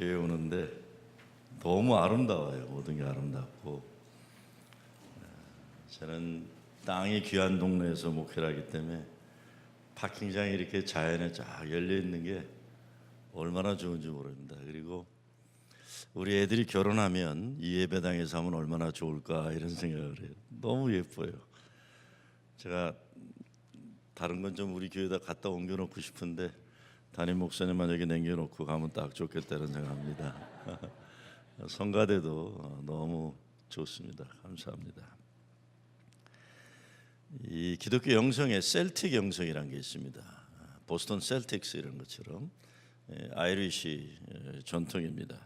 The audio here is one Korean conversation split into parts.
교회 오는데 너무 아름다워요. 모든 게 아름답고, 저는 땅이 귀한 동네에서 목회를 하기 때문에 파킹장이 이렇게 자연에 쫙 열려 있는 게 얼마나 좋은지 모릅니다. 그리고 우리 애들이 결혼하면 이 예배당에서 하면 얼마나 좋을까 이런 생각을 해요. 너무 예뻐요. 제가 다른 건 좀 우리 교회에다 갖다 옮겨놓고 싶은데 담임 목사님만 여기 남겨놓고 가면 딱 좋겠다는 생각합니다. 성가대도 너무 좋습니다. 감사합니다. 이 기독교 영성에 셀틱 영성이라는 게 있습니다. 보스턴 셀틱스 이런 것처럼 아이리시 전통입니다.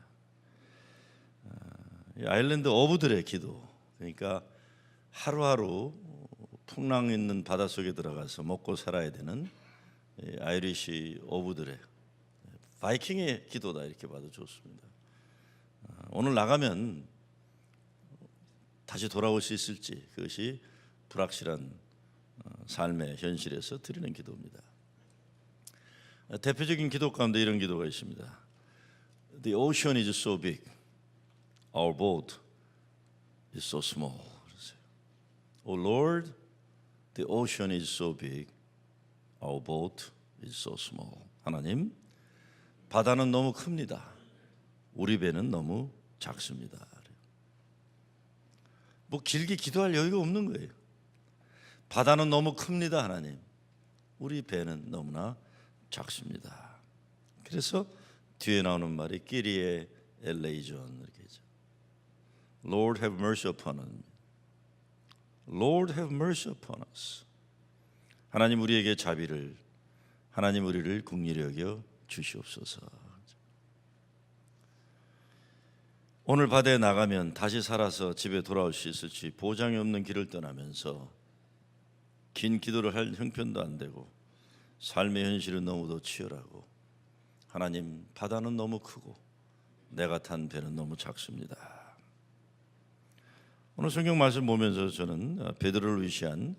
아일랜드 어부들의 기도, 그러니까 하루하루 풍랑 있는 바닷속에 들어가서 먹고 살아야 되는 아이리시 어부들의 바이킹의 기도다 이렇게 봐도 좋습니다. 오늘 나가면 다시 돌아올 수 있을지, 그것이 불확실한 삶의 현실에서 드리는 기도입니다. 대표적인 기도 가운데 이런 기도가 있습니다. The ocean is so big, our boat is so small. Oh Lord, the ocean is so big, our boat is so small. 하나님, 바다는 너무 큽니다. 우리 배는 너무 작습니다. 뭐 길게 기도할 여유가 없는 거예요. 바다는 너무 큽니다. 하나님, 우리 배는 너무나 작습니다. 그래서 뒤에 나오는 말이 끼리에 엘레이존 이렇게 하죠. Lord have mercy upon us. Lord have mercy upon us. 하나님 우리에게 자비를, 하나님 우리를 긍휼히 여겨 주시옵소서. 오늘 바다에 나가면 다시 살아서 집에 돌아올 수 있을지 보장이 없는 길을 떠나면서 긴 기도를 할 형편도 안 되고 삶의 현실은 너무도 치열하고, 하나님 바다는 너무 크고 내가 탄 배는 너무 작습니다. 오늘 성경 말씀 보면서 저는 베드로를 위시한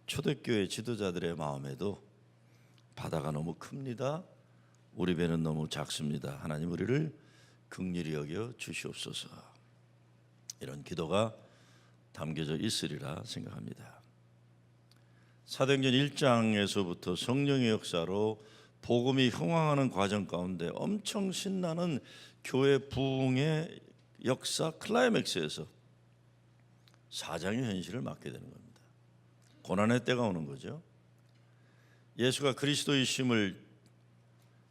초대교회 지도자들의 마음에도 바다가 너무 큽니다. 우리 배는 너무 작습니다. 하나님 우리를 긍휼히 여겨 주시옵소서. 이런 기도가 담겨져 있으리라 생각합니다. 사도행전 1장에서부터 성령의 역사로 복음이 흥황하는 과정 가운데 엄청 신나는 교회 부흥의 역사 클라이맥스에서 사장의 현실을 맞게 되는 겁니다. 고난의 때가 오는 거죠. 예수가 그리스도이심을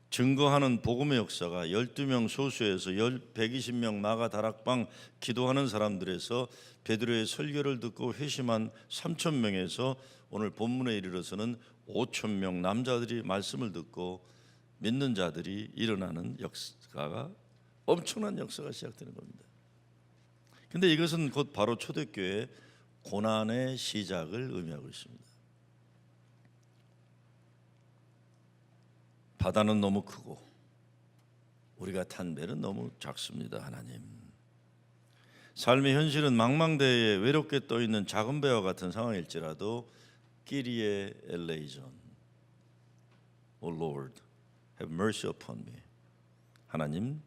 증거하는 복음의 역사가 12명 소수에서 120명 마가 다락방 기도하는 사람들에서 베드로의 설교를 듣고 회심한 3,000명에서 오늘 본문에 이르러서는 5,000명 남자들이 말씀을 듣고 믿는 자들이 일어나는 역사가, 엄청난 역사가 시작되는 겁니다. 근데 이것은 곧 바로 초대교회의 고난의 시작을 의미하고 있습니다. 바다는 너무 크고 우리가 탄 배는 너무 작습니다. 하나님, 삶의 현실은 망망대해에 외롭게 떠있는 작은 배와 같은 상황일지라도 끼리에 엘레이존, O Lord, have mercy upon me. 하나님,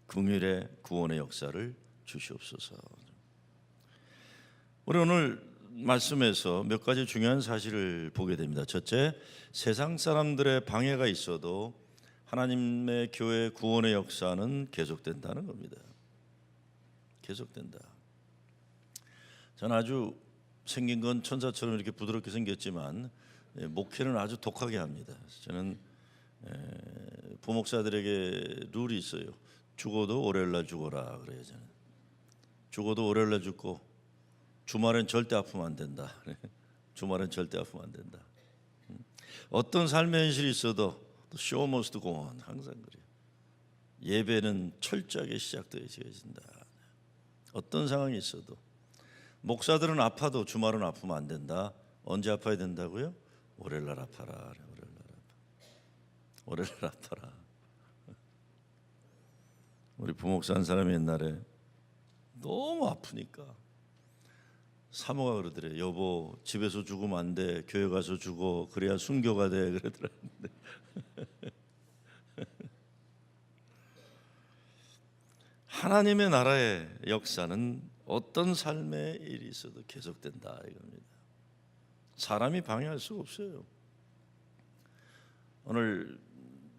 긍휼의 구원의 역사를 주시옵소서. 우리 오늘 말씀에서 몇 가지 중요한 사실을 보게 됩니다. 첫째, 세상 사람들의 방해가 있어도 하나님의 교회 구원의 역사는 계속된다는 겁니다. 계속된다. 저는 아주 생긴 건 천사처럼 이렇게 부드럽게 생겼지만 목회는 아주 독하게 합니다. 저는 부목사들에게 룰이 있어요. 죽어도 월요일날 죽어라 그래요. 저는 죽어도 월요일날 죽고 주말엔 절대 아프면 안 된다. 주말엔 절대 아프면 안 된다. 어떤 삶의 현실이 있어도 show must go on, 항상 그래요. 예배는 철저하게 시작되어진다. 어떤 상황이 있어도. 목사들은 아파도 주말은 아프면 안 된다. 언제 아파야 된다고요? 월요일날 아파라. 월요일날 아파라. 우리 부목사 한 사람이 옛날에 너무 아프니까 사모가 그러더래. 여보, 집에서 죽으면 안 돼. 교회 가서 죽어. 그래야 순교가 돼. 그러더라는데 하나님의 나라의 역사는 어떤 삶의 일이 있어도 계속된다 이겁니다. 사람이 방해할 수가 없어요. 오늘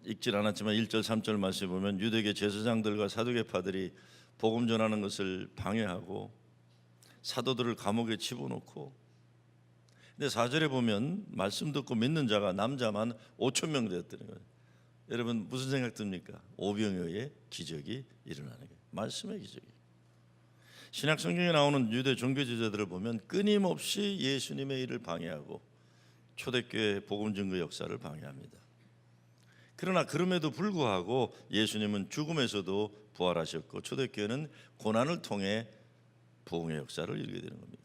읽질 않았지만 1절 3절 말씀에 보면 유대계 제사장들과 사두개파들이 복음 전하는 것을 방해하고 사도들을 감옥에 집어넣고, 근데 4절에 보면 말씀 듣고 믿는 자가 남자만 5천 명 되었다는 거예요. 여러분 무슨 생각 듭니까? 오병이어의 기적이 일어나는 거예요. 말씀의 기적이. 신약 성경에 나오는 유대 종교 지도자들을 보면 끊임없이 예수님의 일을 방해하고 초대교회 복음 증거 역사를 방해합니다. 그러나 그럼에도 불구하고 예수님은 죽음에서도 부활하셨고 초대교회는 고난을 통해 부흥의 역사를 이루게 되는 겁니다.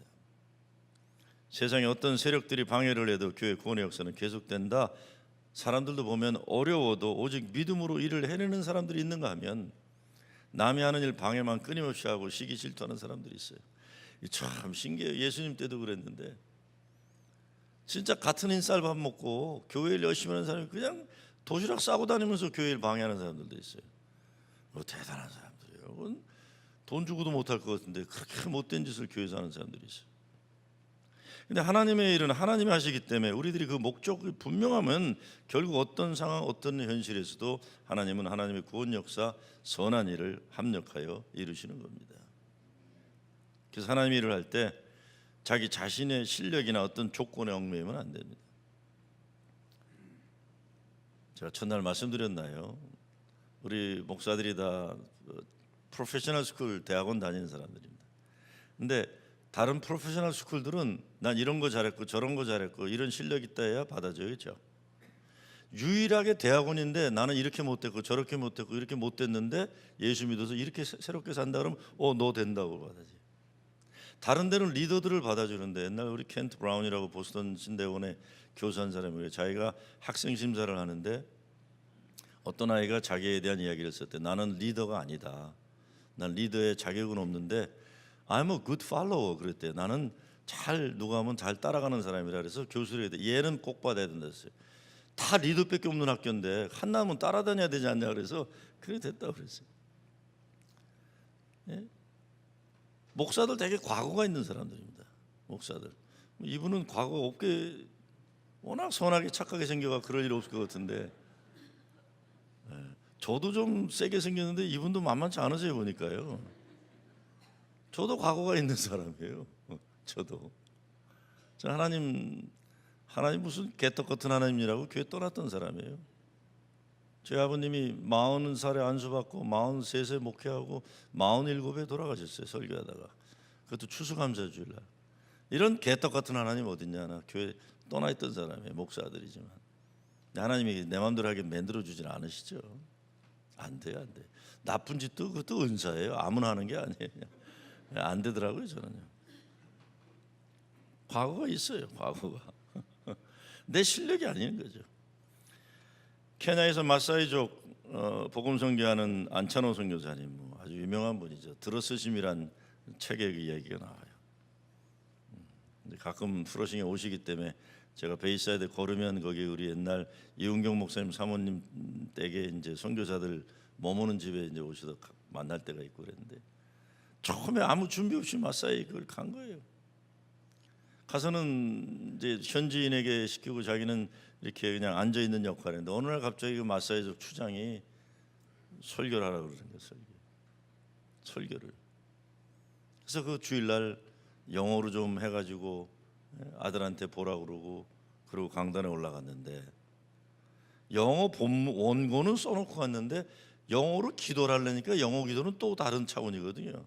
세상에 어떤 세력들이 방해를 해도 교회 구원의 역사는 계속된다. 사람들도 보면 어려워도 오직 믿음으로 일을 해내는 사람들이 있는가 하면 남이 하는 일 방해만 끊임없이 하고 시기 질투하는 사람들이 있어요. 참 신기해요. 예수님 때도 그랬는데 진짜 같은 인쌀밥 먹고 교회를 열심히 하는 사람이 그냥 도시락 싸고 다니면서 교회를 방해하는 사람들도 있어요. 대단한 사람들이에요. 돈 주고도 못할 것 같은데 그렇게 못된 짓을 교회에서 하는 사람들이 있어요. 근데 하나님의 일은 하나님이 하시기 때문에 우리들이 그 목적이 분명하면 결국 어떤 상황, 어떤 현실에서도 하나님은 하나님의 구원 역사, 선한 일을 합력하여 이루시는 겁니다. 그래서 하나님의 일을 할 때 자기 자신의 실력이나 어떤 조건에 얽매이면 안 됩니다. 제가 첫날 말씀드렸나요? 우리 목사들이 다 프로페셔널 스쿨 대학원 다니는 사람들입니다. 근데 다른 프로페셔널 스쿨들은 난 이런 거 잘했고 저런 거 잘했고 이런 실력 있다 해야 받아줘야죠. 유일하게 대학원인데 나는 이렇게 못됐고 저렇게 못됐고 이렇게 못됐는데 예수 믿어서 이렇게 새롭게 산다 그러면 너 된다고 받아지. 다른 데는 리더들을 받아주는데 옛날 우리 켄트 브라운이라고 보스턴 신대원의 교수한 사람이 자기가 학생 심사를 하는데 어떤 아이가 자기에 대한 이야기를 했을 때 나는 리더가 아니다. 난 리더의 자격은 없는데 I'm a good follower 그랬대요. 나는 누가 하면 잘 따라가는 사람이라 그래서 교수를 해야 돼. 얘는 꼭 받아야 된다 했어요. 다 리더밖에 없는 학교인데 한남은 따라다녀야 되지 않냐 그래서 그래 됐다고 그랬어요. 예? 목사들 되게 과거가 있는 사람들입니다. 목사들. 이분은 과거가 없게 워낙 선하게 착하게 생겨가 그럴 일 없을 것 같은데 저도 좀 세게 생겼는데 이분도 만만치 않으세요 보니까요. 저도 과거가 있는 사람이에요. 저도. 하나님 무슨 개떡 같은 하나님이라고 교회 떠났던 사람이에요. 제 아버님이 40살에 안수받고 43세 목회하고 47에 돌아가셨어요. 설교하다가. 그것도 추수감사주일날. 이런 개떡 같은 하나님 어딨냐. 나 교회 떠나 있던 사람이에요. 목사들이지만. 하나님이 내 마음대로 하게 만들어주진 않으시죠. 안 돼요. 안 돼. 나쁜 짓도 그것도 은사예요. 아무나 하는 게 아니에요. 안 되더라고요. 저는요. 과거가 있어요. 과거가. 내 실력이 아닌 거죠. 케냐에서 마사이족 복음 선교하는 안찬호 선교사님 아주 유명한 분이죠. 들어쓰심이란 책에 그 이야기가 나와요. 가끔 프로싱에 오시기 때문에 제가 베이사이드에 걸으면 거기 우리 옛날 이은경 목사님 사모님 댁에 이제 선교사들 머무는 집에 이제 오셔서 만날 때가 있고 그랬는데 처음에 아무 준비 없이 마사이 그걸 간 거예요. 가서는 이제 현지인에게 시키고 자기는 이렇게 그냥 앉아 있는 역할인데 어느 날 갑자기 그 마사이족 추장이 설교를 하라고 그러는 거예요. 설교를. 그래서 그 주일날 영어로 좀 해가지고 아들한테 보라고 그러고 그리고 강단에 올라갔는데 영어 원고는 써놓고 갔는데 영어로 기도를 하려니까 영어 기도는 또 다른 차원이거든요.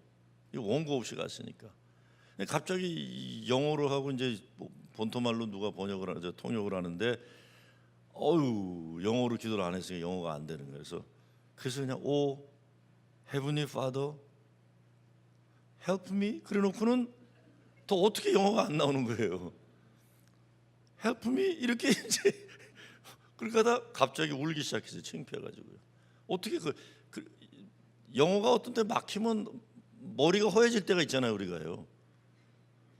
원고 없이 갔으니까. 갑자기 영어로 하고 이제 본토말로 누가 번역을 하죠, 통역을 하는데 영어로 기도를 안 했으니까 영어가 안 되는 거예요. 그래서 그냥 Heavenly Father, help me 그래놓고는 또 어떻게 영어가 안 나오는 거예요. Help me 이렇게 이제 그러다가 갑자기 울기 시작했어요. 창피해가지고요. 어떻게 영어가 어떤 때 막히면 머리가 허해질 때가 있잖아요. 우리가요.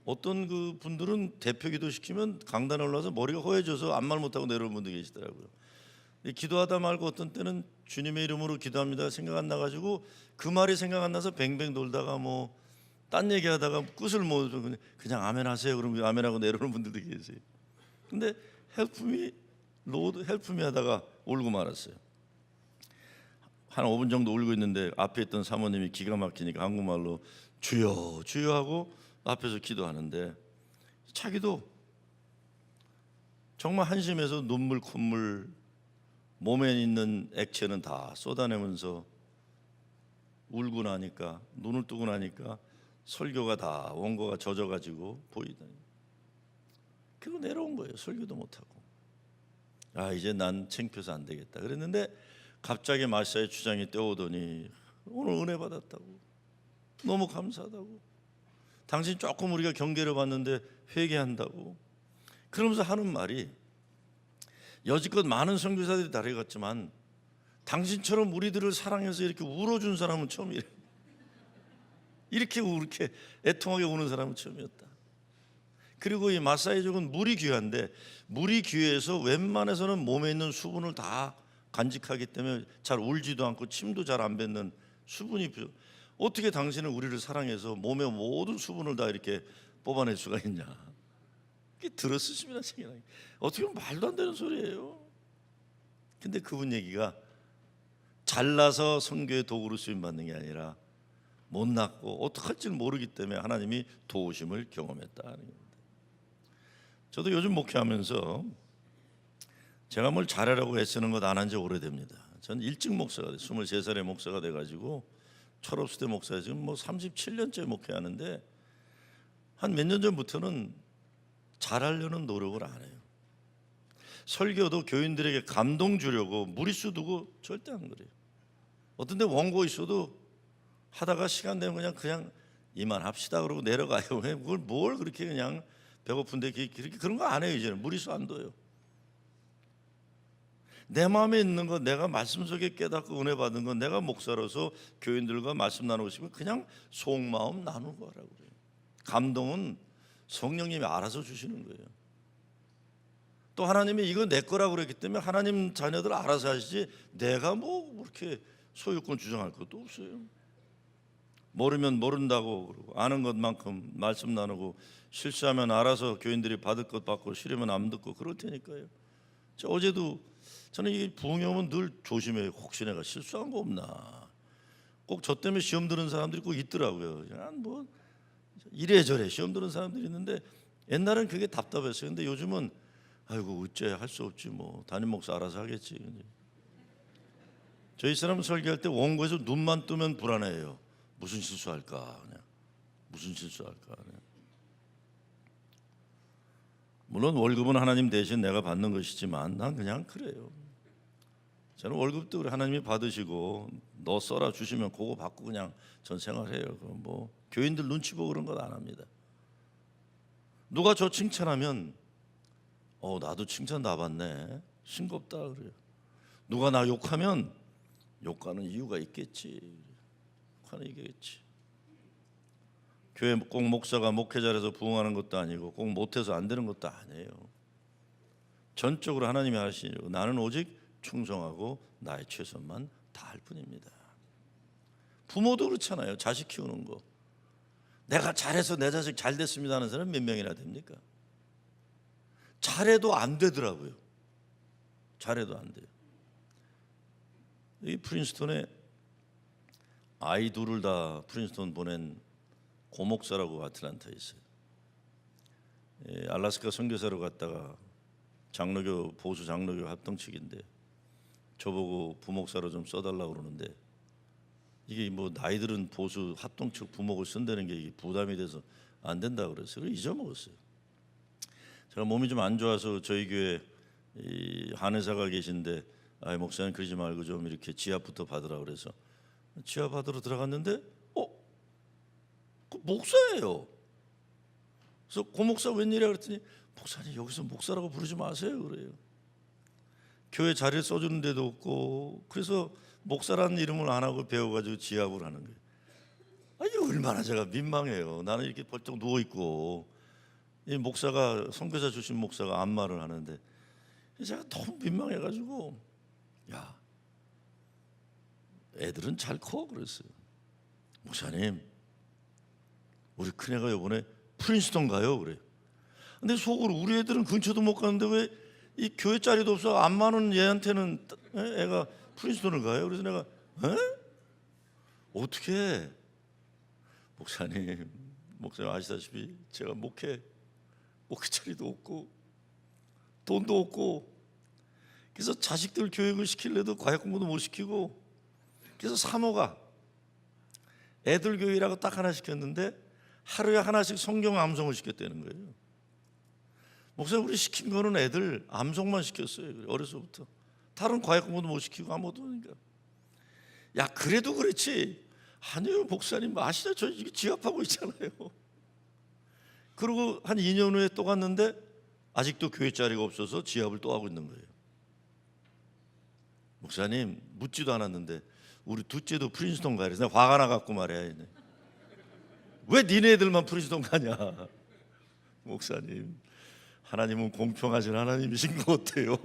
어떤 그 분들은 대표 기도 시키면 강단에 올라서 머리가 허해져서 아무 말 못하고 내려오는 분도 계시더라고요. 기도하다 말고 어떤 때는 주님의 이름으로 기도합니다 생각 안 나가지고 그 말이 생각 안 나서 뱅뱅 돌다가 뭐 딴 얘기하다가 끝을 못 그냥 아멘 하세요. 그러면 아멘하고 내려오는 분들도 계세요. 근데 헬프미 로드 헬프미 하다가 울고 말았어요. 한 5분 정도 울고 있는데 앞에 있던 사모님이 기가 막히니까 한국말로 주여 주여 하고 앞에서 기도하는데 자기도 정말 한심해서 눈물 콧물 몸에 있는 액체는 다 쏟아내면서 울고 나니까 눈을 뜨고 나니까 설교가 다 원고가 젖어가지고 보이더니 그리고 내려온 거예요. 설교도 못하고. 아 이제 난 창피해서 안 되겠다 그랬는데 갑자기 마사의 주장이 떠오더니 오늘 은혜 받았다고 너무 감사하다고 당신 조금 우리가 경계를 받는데 회개한다고 그러면서 하는 말이 여지껏 많은 선교사들이 다르겠지만 당신처럼 우리들을 사랑해서 이렇게 울어준 사람은 처음이래. 이렇게 애통하게 우는 사람은 처음이었다. 그리고 이 마사이족은 물이 귀한데 물이 귀해서 웬만해서는 몸에 있는 수분을 다 간직하기 때문에 잘 울지도 않고 침도 잘 안 뱉는 수분이 필요. 어떻게 당신은 우리를 사랑해서 몸의 모든 수분을 다 이렇게 뽑아낼 수가 있냐. 이게 들었으십니다. 어떻게 보면 말도 안 되는 소리예요. 근데 그분 얘기가 잘나서 선교의 도구로 쓰임받는 게 아니라 못났고 어떡할지 모르기 때문에 하나님이 도우심을 경험했다는 겁니다. 저도 요즘 목회하면서 제가 뭘 잘하라고 애쓰는 것 안 한 지 오래됩니다. 저는 일찍 목사가 돼요. 23살에 목사가 돼가지고 철없을 때 목사에 지금 뭐 37년째 목회하는데 한 몇 년 전부터는 잘하려는 노력을 안 해요. 설교도 교인들에게 감동 주려고 무리수 두고 절대 안 그래요. 어떤 데 원고 있어도 하다가 시간 되면 그냥 이만합시다 그러고 내려가요. 왜 뭘 그렇게 그냥 배고픈데 그렇게 그런 거 안 해요. 이제는 무리수 안 둬요. 내 마음에 있는 거 내가 말씀 속에 깨닫고 은혜 받은 건 내가 목사로서 교인들과 말씀 나누고 싶으면 그냥 속마음 나누고 하라고 그래요. 감동은 성령님이 알아서 주시는 거예요. 또 하나님이 이거 내 거라고 그랬기 때문에 하나님 자녀들 알아서 하시지 내가 뭐 그렇게 소유권 주장할 것도 없어요. 모르면 모른다고 그러고 아는 것만큼 말씀 나누고 실수하면 알아서 교인들이 받을 것 받고 싫으면 안 듣고 그럴 테니까요. 어제도 저는 이 부흥회 오면 늘 조심해요. 혹시 내가 실수한 거 없나. 꼭 저 때문에 시험 드는 사람들이 꼭 있더라고요. 그냥 뭐 이래저래 시험 드는 사람들이 있는데 옛날엔 그게 답답했어요. 근데 요즘은 아이고 어째 할 수 없지 뭐 담임 목사 알아서 하겠지. 저희 사람 설교할 때 원고에서 눈만 뜨면 불안해요. 무슨 실수할까 그냥. 무슨 실수할까 그냥. 물론 월급은 하나님 대신 내가 받는 것이지만 난 그냥 그래요. 저는 월급도 우리 하나님이 받으시고 너 써라 주시면 그거 받고 그냥 전 생활해요. 뭐 교인들 눈치 보고 그런 건 안 합니다. 누가 저 칭찬하면 나도 칭찬 다 받네. 싱겁다 그래요. 누가 나 욕하면 욕하는 이유가 있겠지. 욕하는 이유겠지. 교회 꼭 목사가 목회 잘해서 부흥하는 것도 아니고 꼭 못해서 안 되는 것도 아니에요. 전적으로 하나님이 하시고 나는 오직 충성하고 나의 최선만 다할 뿐입니다. 부모도 그렇잖아요. 자식 키우는 거. 내가 잘해서 내 자식 잘 됐습니다 하는 사람 몇 명이나 됩니까? 잘해도 안 되더라고요. 잘해도 안 돼요. 이 프린스턴에 아이 둘을 다 프린스턴 보낸 고목사라고 아틀란타에 있어요. 알래스카 선교사로 갔다가 장로교 보수 장로교 합동측인데 저보고 부목사로 좀 써달라고 그러는데 이게 뭐 나이들은 보수 합동측 부목을 쓴다는 게 이게 부담이 돼서 안 된다 그래서 잊어먹었어요. 제가 몸이 좀 안 좋아서 저희 교회 이 한의사가 계신데 목사님 그러지 말고 좀 이렇게 지압부터 받으라 그래서 지압 받으러 들어갔는데 그 목사예요. 그래서 고목사 웬일이야 그랬더니 목사님 여기서 목사라고 부르지 마세요 그래요. 교회 자리를 써주는 데도 없고 그래서 목사라는 이름을 안 하고 배워가지고 지압을 하는 거예요. 아니 얼마나 제가 민망해요. 나는 이렇게 벌떡 누워 있고 이 목사가 선교사 주신 목사가 안마를 하는데 제가 너무 민망해가지고 야, 애들은 잘 커. 그랬어요. 목사님, 우리 큰애가 이번에 프린스턴 가요. 그래요. 근데 속으로 우리 애들은 근처도 못 가는데 왜 이 교회 자리도 없어? 안 많은 얘한테는 애가 프린스턴을 가요. 그래서 내가 어떻게 해? 목사님 아시다시피 제가 목회 자리도 없고 돈도 없고, 그래서 자식들 교육을 시키려도 과외 공부도 못 시키고, 그래서 사모가 애들 교육이라고 딱 하나 시켰는데 하루에 하나씩 성경 암송을 시켰다는 거예요. 목사님, 우리 시킨 거는 애들 암송만 시켰어요. 어려서부터. 다른 과외 공부도 못 시키고 아무것도. 그러니까 야, 그래도 그렇지. 아니요 목사님, 아시죠? 저 이게 지압하고 있잖아요. 그리고 한 2년 후에 또 갔는데 아직도 교회 자리가 없어서 지압을 또 하고 있는 거예요. 목사님, 묻지도 않았는데 우리 둘째도 프린스턴 가야 돼. 내가 화가 나갖고 말이야. 왜 니네 애들만 프린스턴 가냐? 목사님, 하나님은 공평하신 하나님이신 것 같아요.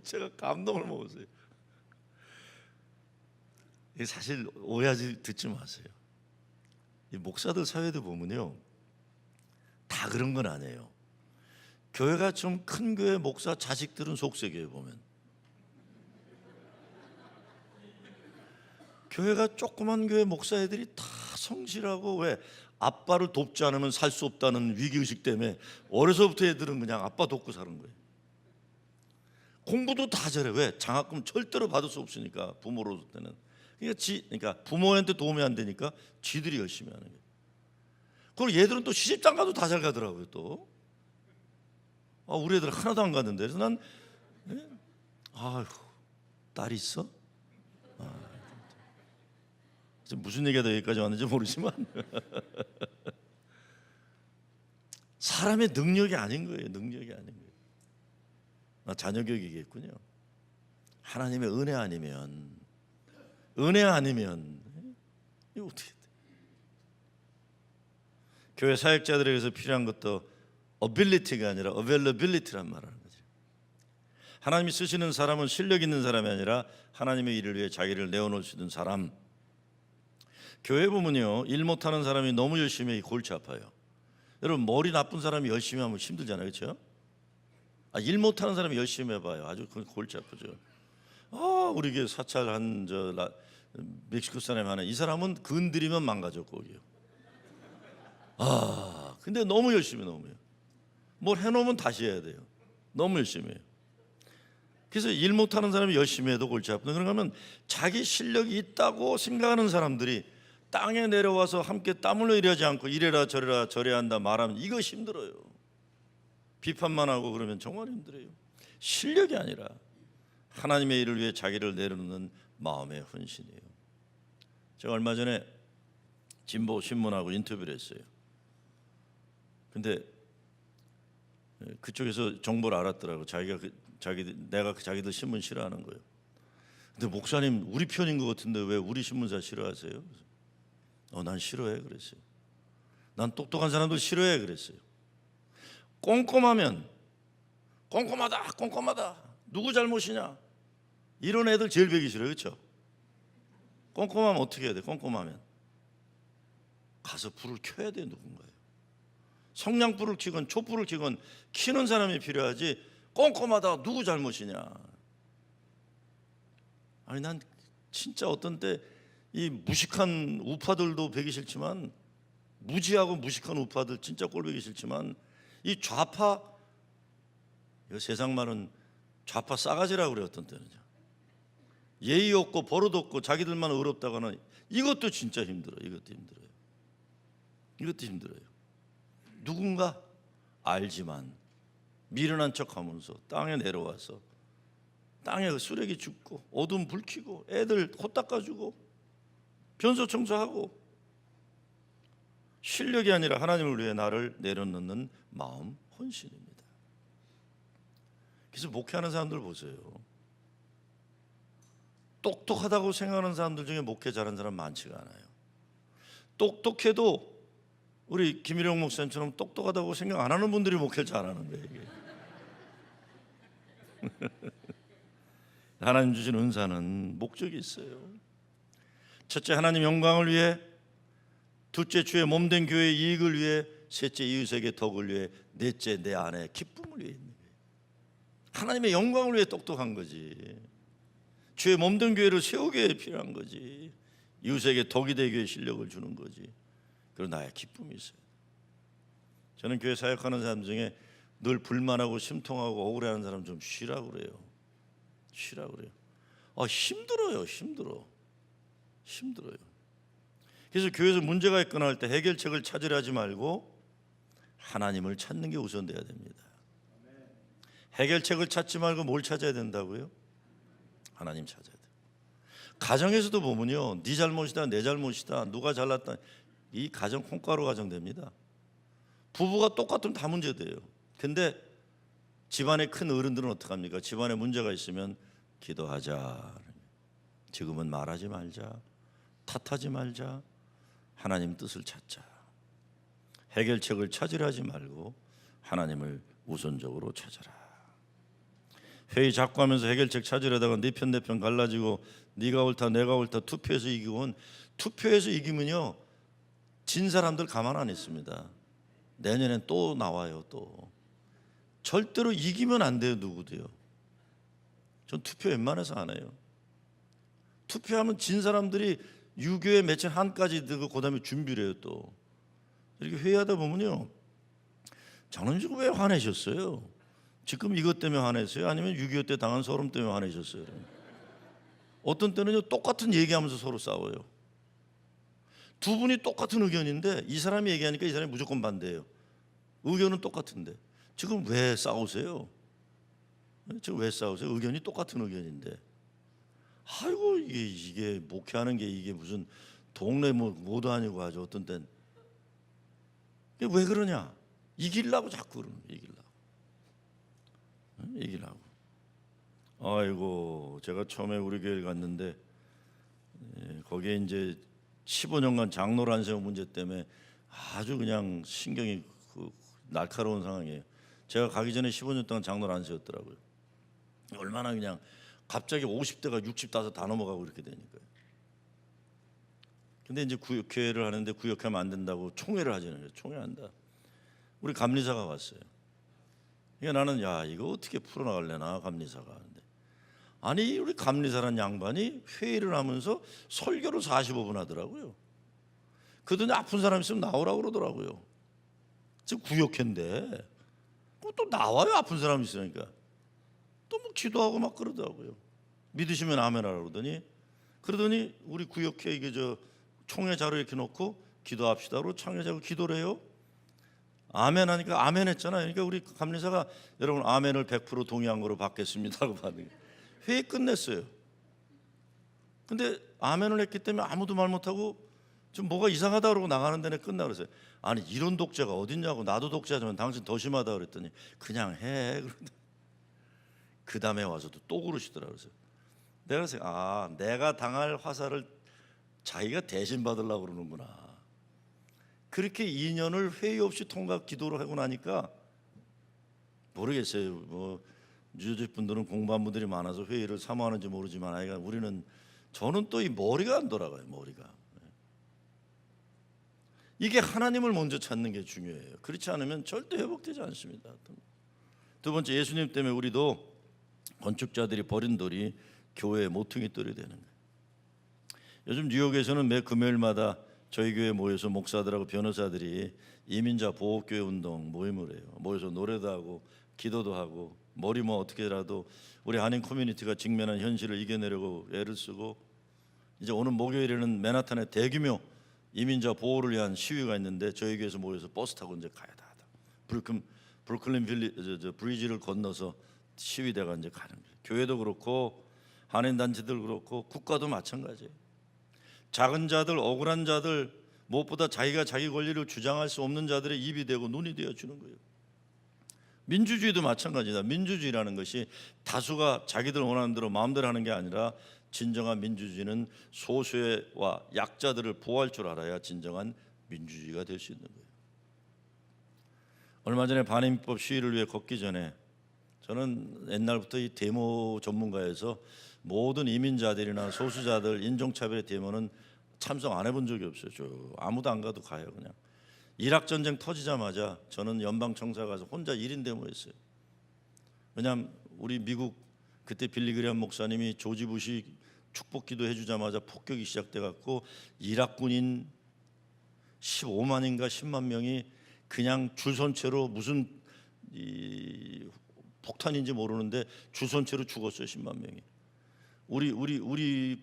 제가 감동을 먹었어요. 사실 오해하지 듣지 마세요. 이 목사들 사회도 보면요, 다 그런 건 아니에요. 교회가 좀 큰 교회 목사 자식들은 속세교회 보면, 교회가 조그만 교회 목사 애들이 다 성실하고, 왜 아빠를 돕지 않으면 살 수 없다는 위기의식 때문에 어려서부터 애들은 그냥 아빠 돕고 사는 거예요. 공부도 다 잘해. 왜? 장학금 절대로 받을 수 없으니까, 부모로서 때는. 그러니까 부모한테 도움이 안 되니까 지들이 열심히 하는 거예요. 그리고 얘들은 또 시집장 가도 다 잘 가더라고요. 또 우리 애들 하나도 안 갔는데. 그래서 난 아휴, 딸이 있어? 무슨 얘기가 여기까지 왔는지 모르지만 사람의 능력이 아닌 거예요. 능력이 아닌 거예요. 자녀 교육이겠군요. 하나님의 은혜 아니면 이거 어떻게 돼? 교회 사역자들에게서 필요한 것도 ability가 아니라 availability란 말을 하는 거죠. 하나님이 쓰시는 사람은 실력 있는 사람이 아니라 하나님의 일을 위해 자기를 내어놓을 수 있는 사람. 교회 보면요, 일 못하는 사람이 너무 열심히 해 골치 아파요. 여러분, 머리 나쁜 사람이 열심히 하면 힘들잖아요, 그렇죠? 일 못하는 사람이 열심히 해봐요. 아주 골치 아프죠. 우리 교회 사찰한 멕시코 사람이 하나, 이 사람은 건드리면 망가져 거기요. 근데 너무 열심히 해요. 뭘 해놓으면 다시 해야 돼요. 너무 열심히 해요. 그래서 일 못하는 사람이 열심히 해도 골치 아프다. 그러면 자기 실력이 있다고 생각하는 사람들이 땅에 내려와서 함께 땀 흘려 일하지 않고 이래라 저래라 저래야 한다 말하면 이거 힘들어요. 비판만 하고 그러면 정말 힘들어요. 실력이 아니라 하나님의 일을 위해 자기를 내려놓는 마음의 헌신이에요. 제가 얼마 전에 진보 신문하고 인터뷰를 했어요. 근데 그쪽에서 정보를 알았더라고. 내가 자기들 신문 싫어하는 거예요. 근데 목사님, 우리 편인 것 같은데 왜 우리 신문사 싫어하세요? 난 싫어해 그랬어요. 난 똑똑한 사람들 싫어해 그랬어요. 꼼꼼하면 꼼꼼하다 누구 잘못이냐, 이런 애들 제일 배기 싫어요. 그렇죠? 꼼꼼하면 어떻게 해야 돼? 꼼꼼하면 가서 불을 켜야 돼. 누군가요. 성냥불을 켜건 촛불을 켜건 켜는 사람이 필요하지, 꼼꼼하다 누구 잘못이냐. 난 진짜 어떤 때 이 무식한 우파들도 배기 싫지만, 무지하고 무식한 우파들 진짜 꼴보기 싫지만, 이 좌파, 이거 세상 말은 좌파 싸가지라고 그래요. 어떤 때는 예의 없고 버릇 없고 자기들만 의롭다거나, 이것도 진짜 힘들어요. 이것도 힘들어요. 누군가 알지만 미련한 척하면서 땅에 내려와서 땅에 쓰레기 줍고 어둠 불 켜고 애들 코 닦아주고 변소 청소하고, 실력이 아니라 하나님을 위해 나를 내려놓는 마음, 헌신입니다. 그래서 목회하는 사람들 보세요. 똑똑하다고 생각하는 사람들 중에 목회 잘하는 사람 많지가 않아요. 똑똑해도 우리 김일영 목사님처럼 똑똑하다고 생각 안 하는 분들이 목회를 잘하는 거예요. 이게. 하나님 주신 은사는 목적이 있어요. 첫째, 하나님 영광을 위해. 둘째, 주의 몸된 교회의 이익을 위해. 셋째, 이웃에게 덕을 위해. 넷째, 내 안에 기쁨을 위해 있는 거예요. 하나님의 영광을 위해 똑똑한 거지. 주의 몸된 교회를 세우기 위해 필요한 거지. 이웃에게 덕이 되기 위해 실력을 주는 거지. 그리고 나의 기쁨이 있어요. 저는 교회 사역하는 사람 중에 늘 불만하고 심통하고 억울해하는 사람 좀 쉬라고 그래요. 쉬라고 그래요. 힘들어요. 힘들어요. 그래서 교회에서 문제가 있거나 할 때 해결책을 찾으려 하지 말고 하나님을 찾는 게 우선돼야 됩니다. 해결책을 찾지 말고 뭘 찾아야 된다고요? 하나님 찾아야 돼요. 가정에서도 보면요, 네 잘못이다, 내 잘못이다, 누가 잘났다, 이 가정 콩가루 가정 됩니다. 부부가 똑같으면 다 문제돼요. 근데 집안의 큰 어른들은 어떡합니까? 집안에 문제가 있으면 기도하자, 지금은 말하지 말자, 탓하지 말자, 하나님 뜻을 찾자. 해결책을 찾으려 하지 말고 하나님을 우선적으로 찾아라. 회의 자꾸 하면서 해결책 찾으려다가 네 편 내 편 갈라지고 네가 옳다 내가 옳다 투표해서 이기면요, 진 사람들 가만 안 있습니다. 내년엔 또 나와요. 또 절대로 이기면 안 돼요. 누구도요. 전 투표 웬만해서 안 해요. 투표하면 진 사람들이 유교의 며칠 한까지 들고 그다음에 준비를 해요. 또 이렇게 회의하다 보면요, 저는 지금 왜 화내셨어요? 지금 이것 때문에 화내세요? 아니면 6.25 때 당한 소름 때문에 화내셨어요? 어떤 때는요, 똑같은 얘기하면서 서로 싸워요. 두 분이 똑같은 의견인데 이 사람이 얘기하니까 이 사람이 무조건 반대해요. 의견은 똑같은데 지금 왜 싸우세요? 지금 왜 싸우세요? 의견이 똑같은 의견인데. 아이고, 이게 목회하는 게 이게 무슨 동네 뭐도 아니고 하죠. 어떤 땐 왜 그러냐? 이기려고 자꾸 그러는 거예요. 이기려고. 아이고, 제가 처음에 우리 교회 갔는데 거기에 이제 15년간 장로를 안 세운 문제 때문에 아주 그냥 신경이 날카로운 상황이에요. 제가 가기 전에 15년 동안 장로를 안 세웠더라고요. 얼마나 그냥 갑자기 50대가 60 다 넘어가고 이렇게 되니까요. 근데 이제 구역회를 하는데 구역하면 안 된다고 총회를 하잖아요. 총회한다. 우리 감리사가 왔어요. 그러니까 나는 이거 어떻게 풀어나갈래나 감리사가. 근데 아니, 우리 감리사란 양반이 회의를 하면서 설교를 45분 하더라고요. 그러더니 아픈 사람 있으면 나오라고 그러더라고요. 지금 구역회인데 또 나와요. 아픈 사람 있으니까 또 뭐 기도하고 막 그러더라고요. 믿으시면 아멘하라고 그러더니 우리 구역회 이게 총회 자료 이렇게 놓고 기도합시다로 창회자고 기도를 해요. 아멘 하니까 아멘 했잖아요. 그러니까 우리 감리사가 여러분 아멘을 100% 동의한 거로 받겠습니다 하고 받는 거예요. 회의 끝냈어요. 근데 아멘을 했기 때문에 아무도 말 못하고 좀 뭐가 이상하다 그러고 나가는 데는 끝나 그랬어요. 아니, 이런 독재가 어딨냐고. 나도 독재하지만 당신 더 심하다 그랬더니 그냥 해. 그 다음에 와서도 또 그러시더라고요. 내가 그래서 내가 당할 화살을 자기가 대신 받으려고 그러는구나. 그렇게 2년을 회의 없이 통각 기도를 하고 나니까 모르겠어요. 뭐 유저집 분들은 공부한 분들이 많아서 회의를 사모하는지 모르지만 저는 또 이 머리가 안 돌아가요. 머리가. 이게 하나님을 먼저 찾는 게 중요해요. 그렇지 않으면 절대 회복되지 않습니다. 두 번째, 예수님 때문에 우리도 건축자들이 버린 돌이 교회의 모퉁이 돌이 되는 거예요. 요즘 뉴욕에서는 매 금요일마다 저희 교회에 모여서 목사들하고 변호사들이 이민자 보호교회 운동 모임을 해요. 모여서 노래도 하고 기도도 하고 머리 어떻게라도 우리 한인 커뮤니티가 직면한 현실을 이겨내려고 애를 쓰고, 이제 오는 목요일에는 맨하탄에 대규모 이민자 보호를 위한 시위가 있는데 저희 교회에서 모여서 버스 타고 이제 가야 다. 브루클린 브리지를 건너서 시위대가 이제 가는 거예요. 교회도 그렇고 한인 단체들 그렇고 국가도 마찬가지예요. 작은 자들, 억울한 자들, 무엇보다 자기가 자기 권리를 주장할 수 없는 자들의 입이 되고 눈이 되어 주는 거예요. 민주주의도 마찬가지다. 민주주의라는 것이 다수가 자기들 원하는 대로 마음대로 하는 게 아니라 진정한 민주주의는 소수와 약자들을 보호할 줄 알아야 진정한 민주주의가 될 수 있는 거예요. 얼마 전에 반인법 시위를 위해 걷기 전에 저는 옛날부터 이 데모 전문가에서 모든 이민자들이나 소수자들 인종차별의 데모는 참석 안 해본 적이 없어요. 아무도 안 가도 가요. 그냥 이락 전쟁 터지자마자 저는 연방 청사 가서 혼자 1인 데모했어요. 왜냐하면 우리 미국 그때 빌리 그레엄 목사님이 조지 부시 축복기도 해주자마자 폭격이 시작돼 갖고 이락 군인 15만인가 10만 명이 그냥 줄선채로 무슨 이 폭탄인지 모르는데 줄선채로 죽었어요. 10만 명이. 우리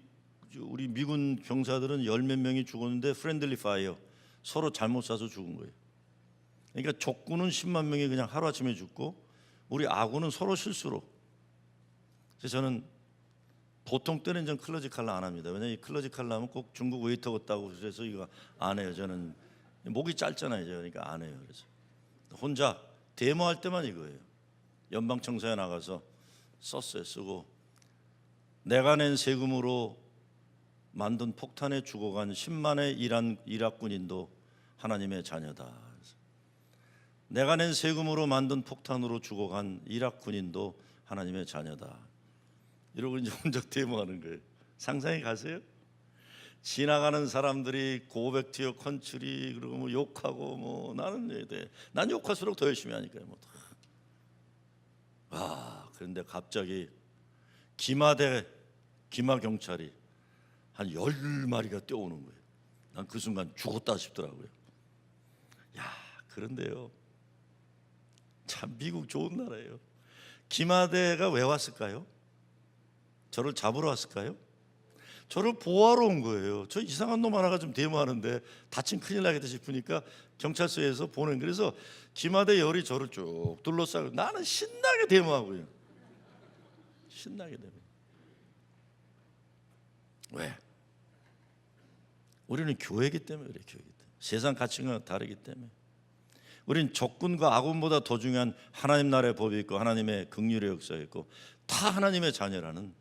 미군 병사들은 열 몇 명이 죽었는데 프렌들리 파이어 서로 잘못 쏴서 죽은 거예요. 그러니까 적군은 10만 명이 그냥 하루아침에 죽고 우리 아군은 서로 실수로. 그래서 저는 보통 때는 전 클러지 칼라 안 합니다. 왜냐하면 이 클러지 칼라 하면 꼭 중국 웨이터 같다고 그래서 이거 안 해요. 저는 목이 짧잖아요. 그러니까 안 해요. 그래서 혼자 데모할 때만 이거예요. 연방청사에 나가서 썼어요. 쓰고 내가 낸 세금으로 만든 폭탄에 죽어간 10만의 이락 군인도 하나님의 자녀다. 내가 낸 세금으로 만든 폭탄으로 죽어간 이락 군인도 하나님의 자녀다. 이러고 이제 혼자 데모하는 거예요. 상상이 가세요? 지나가는 사람들이 고백 투어 컨트리 그리고 뭐 욕하고 뭐 난 욕할수록 더 열심히 하니까요. 뭐. 그런데 갑자기 기마 경찰이 한 10마리가 뛰어오는 거예요. 난 그 순간 죽었다 싶더라고요. 그런데요, 참 미국 좋은 나라예요. 기마대가 왜 왔을까요? 저를 잡으러 왔을까요? 저를 보호하러 온 거예요. 저 이상한 놈 하나가 좀 데모하는데 다친 큰일 나겠다 싶으니까 경찰서에서 보낸. 그래서 기마대 열이 저를 쭉 둘러싸고 나는 신나게 데모하고요. 신나게 데모. 왜? 우리는 교회이기 때문에 그래. 교회이기 때문에. 세상 가치관과 다르기 때문에. 우리는 적군과 아군보다 더 중요한 하나님 나라의 법이 있고 하나님의 긍휼의 역사가 있고 다 하나님의 자녀라는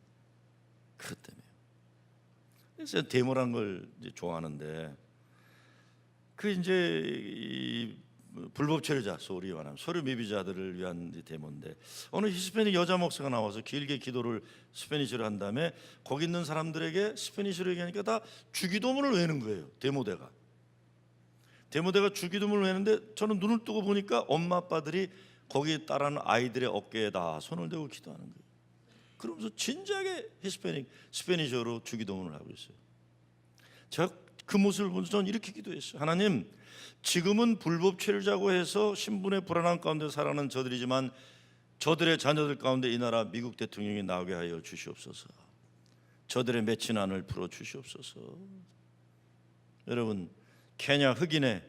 그것 때문에요. 그래서 데모란 걸 이제 좋아하는데 그 이제 이 불법 체류자 소리 말하면 서류 미비자들을 위한 데모인데 어느 히스패닉 여자 목사가 나와서 길게 기도를 스페니쉬로 한 다음에 거기 있는 사람들에게 스페니쉬로 얘기하니까 다 주기도문을 외는 거예요. 데모대가 주기도문을 외는데 저는 눈을 뜨고 보니까 엄마 아빠들이 거기에 따르는 아이들의 어깨에다 손을 대고 기도하는 거예요. 그러면서 진지하게 스페니쉬어로 주기도문을 하고 있어요. 제가 그 모습을 보면서 저는 이렇게 기도했어요. 하나님, 지금은 불법 체류자고 해서 신분의 불안한 가운데 살아가는 저들이지만 저들의 자녀들 가운데 이 나라 미국 대통령이 나오게 하여 주시옵소서. 저들의 맺힌 안을 풀어 주시옵소서. 여러분, 케냐 흑인의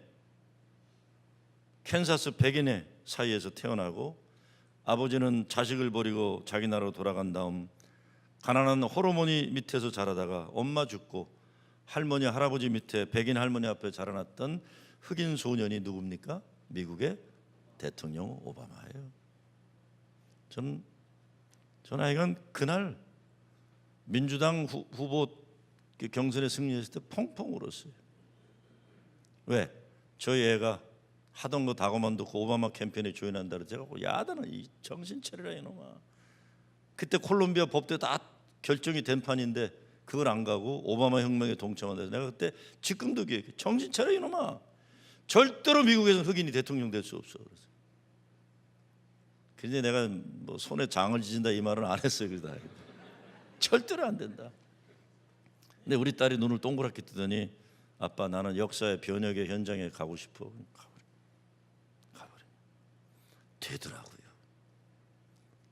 캔사스 백인의 사이에서 태어나고 아버지는 자식을 버리고 자기 나라로 돌아간 다음 가난한 호르몬이 밑에서 자라다가 엄마 죽고 할머니 할아버지 밑에 백인 할머니 앞에 자라났던 흑인 소년이 누굽니까? 미국의 대통령 오바마예요. 저는 하여간 그날 민주당 후보 경선에 승리했을 때 펑펑 울었어요. 왜? 저희 애가 하던 거 다 그만두고 오바마 캠페인에 조인한다 그래서 제가 야단은 이 정신 차리라 이놈아. 그때 콜롬비아 법대 다 결정이 된 판인데 그걸 안 가고 오바마 혁명에 동참한다. 내가 그때 지금도 기억해. 정신 차려 이놈아. 절대로 미국에서 흑인이 대통령 될 수 없어. 근데 내가 뭐 손에 장을 지진다 이 말은 안 했어요. 그다 절대로 안 된다. 근데 우리 딸이 눈을 동그랗게 뜨더니 아빠 나는 역사의 변혁의 현장에 가고 싶어. 가버려.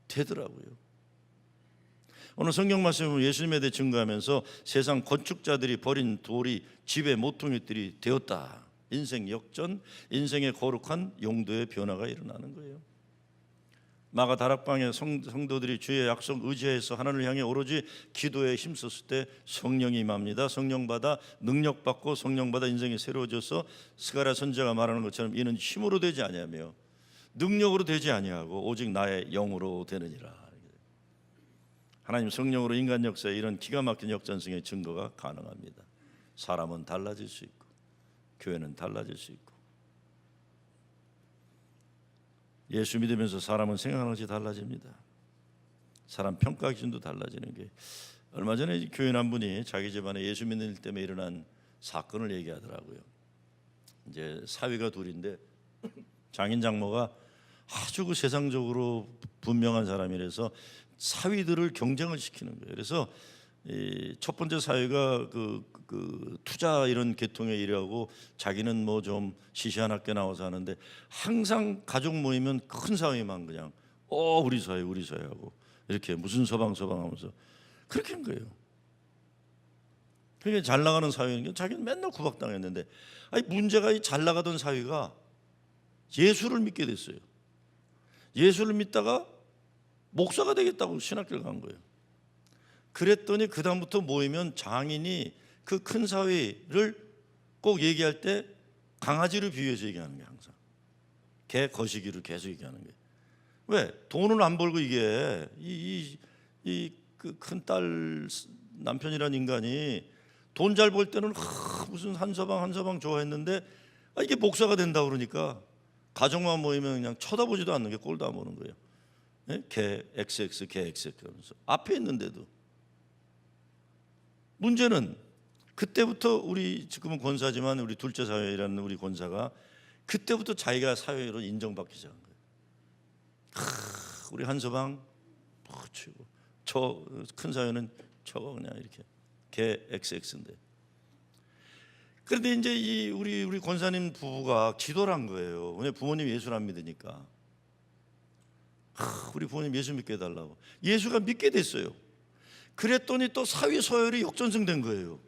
되더라고요. 오늘 성경 말씀은 예수님에 대해 증거하면서 세상 건축자들이 버린 돌이 집의 모퉁이들이 되었다. 인생 역전, 인생의 거룩한 용도의 변화가 일어나는 거예요. 마가 다락방에 성도들이 주의 약속 의지해서 하나님을 향해 오로지 기도에 힘썼을 때 성령이 임합니다. 성령 받아 능력 받고 성령 받아 인생이 새로워져서 스가랴 선지자가 말하는 것처럼 이는 힘으로 되지 아니하며 능력으로 되지 아니하고 오직 나의 영으로 되느니라. 하나님 성령으로 인간 역사에 이런 기가 막힌 역전성의 증거가 가능합니다. 사람은 달라질 수 있고 교회는 달라질 수 있고 예수 믿으면서 사람은 생각하는 것이 달라집니다. 사람 평가 기준도 달라지는 게, 얼마 전에 교인 한 분이 자기 집안에 예수 믿는 일 때문에 일어난 사건을 얘기하더라고요. 이제 사위가 둘인데 장인 장모가 아주 그 세상적으로 분명한 사람이라서 사위들을 경쟁을 시키는 거예요. 그래서 이 첫 번째 사위가 그 투자 이런 계통에 일하고 자기는 뭐 좀 시시한 학교 나와서 하는데, 항상 가족 모이면 큰 사위만 그냥 우리 사위 하고 이렇게 무슨 서방 하면서 그렇게 한 거예요. 그게 잘 나가는 사위는 자기는 맨날 구박당했는데, 아니 문제가 이 잘 나가던 사위가 예수를 믿게 됐어요. 예수를 믿다가 목사가 되겠다고 신학교를 간 거예요. 그랬더니 그 다음부터 모이면 장인이 그 큰 사위를 꼭 얘기할 때 강아지를 비유해서 얘기하는 게, 항상 개 거시기를 계속 얘기하는 게. 왜? 돈을 안 벌고 이게 그 큰 딸 남편이란 인간이 돈 잘 벌 때는 무슨 한 서방 좋아했는데, 이게 목사가 된다 그러니까 가족만 모이면 그냥 쳐다보지도 않는 게 꼴도 안 보는 거예요. 네? 개 XX 개 XX 하면서 앞에 있는데도. 문제는 그때부터, 우리 지금은 권사지만 우리 둘째 사회라는 우리 권사가 그때부터 자기가 사회로 인정받기 시작한 거예요. 우리 한서방 치고, 저 큰 사회는 저거 그냥 이렇게 개 XX인데. 그런데 이제 이 우리 권사님 부부가 기도를 한 거예요. 왜냐, 부모님 예수를 안 믿으니까. 우리 부모님 예수 믿게 해달라고. 예수가 믿게 됐어요. 그랬더니 또 사위 서열이 역전승된 거예요.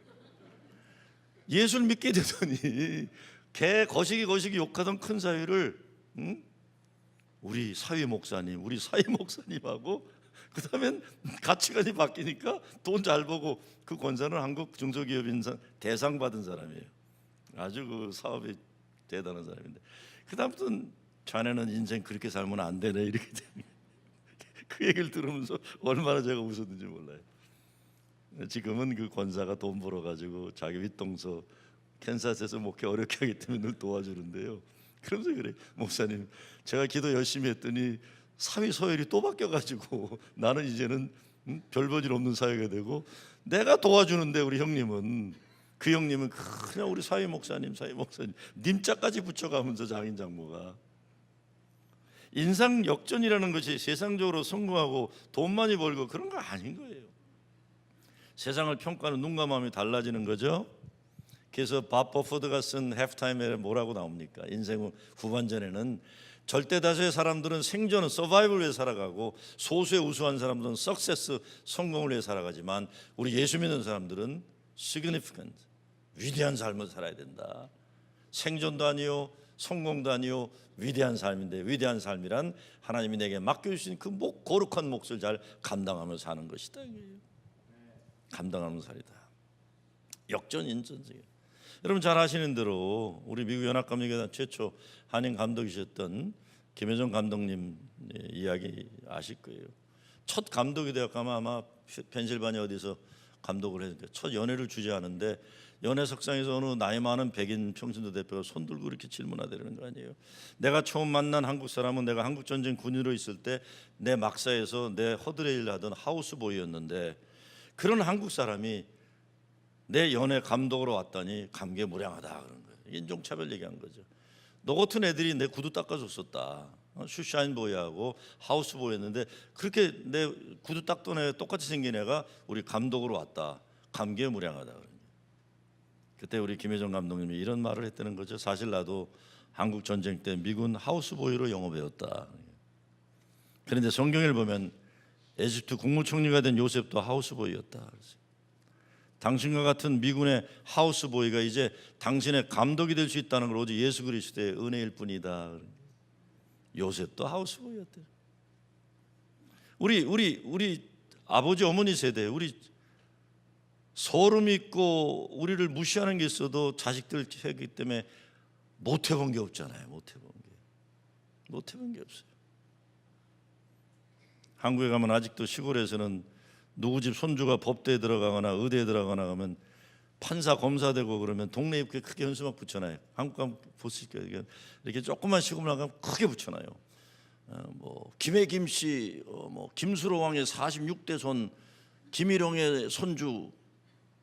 예수를 믿게 되더니 개 거시기 욕하던 큰 사위를 우리 사위 목사님하고 그다음엔 가치관이 바뀌니까 돈 잘 보고, 그 권사는 한국 중소기업 인상 대상 받은 사람이에요. 아주 그 사업이 대단한 사람인데, 그다음부터는 자네는 인생 그렇게 살면 안 되네 이렇게 되는. 그 얘기를 들으면서 얼마나 제가 웃었는지 몰라요. 지금은 그 권사가 돈 벌어가지고 자기 윗동서 캔사스에서 목회 어렵게 하기 때문에 늘 도와주는데요. 그러면서 그래, 목사님 제가 기도 열심히 했더니 사위 서열이 또 바뀌어가지고 나는 이제는 별 볼 일 없는 사회가 되고, 내가 도와주는데 우리 형님은, 그 형님은 그냥 우리 사위 목사님 님자까지 붙여가면서 장인 장모가. 인상 역전이라는 것이 세상적으로 성공하고 돈 많이 벌고 그런 거 아닌 거예요. 세상을 평가하는 눈과 마음이 달라지는 거죠. 그래서 밥 버퍼드가 쓴 해프타임에 뭐라고 나옵니까? 인생 후반전에는 절대 다수의 사람들은 생존은 서바이벌을 위해 살아가고, 소수의 우수한 사람들은 석세스 성공을 위해 살아가지만, 우리 예수 믿는 사람들은 significant 위대한 삶을 살아야 된다. 생존도 아니요 성공도 아니요 위대한 삶인데, 위대한 삶이란 하나님이 내게 맡겨주신 그 거룩한 몫을 잘 감당하며 사는 것이다. 감당하는 살이다. 역전인전세계. 여러분 잘 아시는 대로 우리 미국 연합감리교단 최초 한인 감독이셨던 김혜정 감독님 이야기 아실 거예요. 첫 감독이 되었가면 아마 펜실바니아 어디서 감독을 했는데, 첫 연회를 주재하는데 연회 석상에서 어느 나이 많은 백인 평신도 대표가 손 들고 이렇게 질문하되는 거 아니에요. 내가 처음 만난 한국 사람은 내가 한국 전쟁 군인으로 있을 때 내 막사에서 내 허드레 일을 하던 하우스보이였는데, 그런 한국 사람이 내 연애 감독으로 왔다니 감개무량하다 그런 거예요. 인종차별 얘기한 거죠. 너 같은 애들이 내 구두 닦아줬었다. 슈샤인보이하고 하우스보이였는데 그렇게 내 구두 닦던 애 똑같이 생긴 애가 우리 감독으로 왔다. 감개무량하다 그런 거예요. 그때 우리 김혜정 감독님이 이런 말을 했다는 거죠. 사실 나도 한국 전쟁 때 미군 하우스보이로 영어 배웠다. 그런데 성경을 보면 에집트 국무총리가 된 요셉도 하우스보이였다. 당신과 같은 미군의 하우스보이가 이제 당신의 감독이 될 수 있다는 걸 오직 예수 그리스도의 은혜일 뿐이다. 요셉도 하우스보이였대요. 우리 아버지 어머니 세대, 우리 소름 있고 우리를 무시하는 게 있어도 자식들 했기 때문에 못 해본 게 없잖아요. 못 해본 게 없어요. 한국에 가면 아직도 시골에서는 누구 집 손주가 법대에 들어가거나 의대에 들어가거나 하면 판사 검사 되고 그러면 동네 입구에 크게 현수막 붙여놔요. 한국 가면 보시죠. 이렇게 조그만 시골 나가면 크게 붙여놔요. 뭐 김해 김씨, 뭐 김수로 왕의 46대 손, 김일용의 손주,